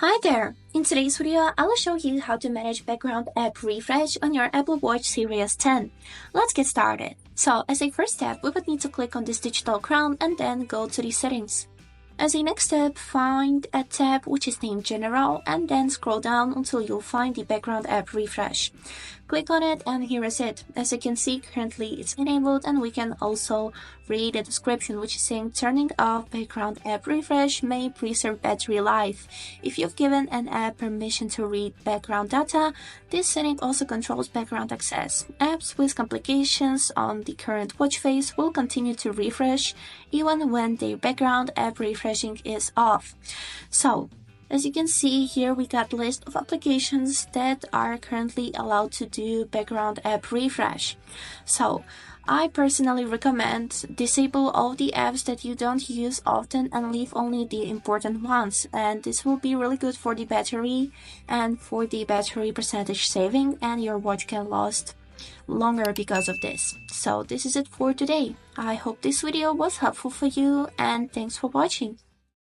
Hi there! In today's video, I'll show you how to manage background app refresh on your Apple Watch Series 10. Let's get started. So, as a first step, we would need to click on this digital crown and then go to the settings. As a next step, find a tab which is named General and then scroll down until you'll find the background app refresh. Click on it and here is it. As you can see, currently it's enabled and we can also read the description which is saying turning off background app refresh may preserve battery life. If you've given an app permission to read background data, this setting also controls background access. Apps with complications on the current watch face will continue to refresh even when their background app refreshing is off. So, as you can see here, we got a list of applications that are currently allowed to do background app refresh. So, I personally recommend disable all the apps that you don't use often and leave only the important ones. And this will be really good for the battery and for the battery percentage saving, and your watch can last longer because of this. So this is it for today. I hope this video was helpful for you and thanks for watching.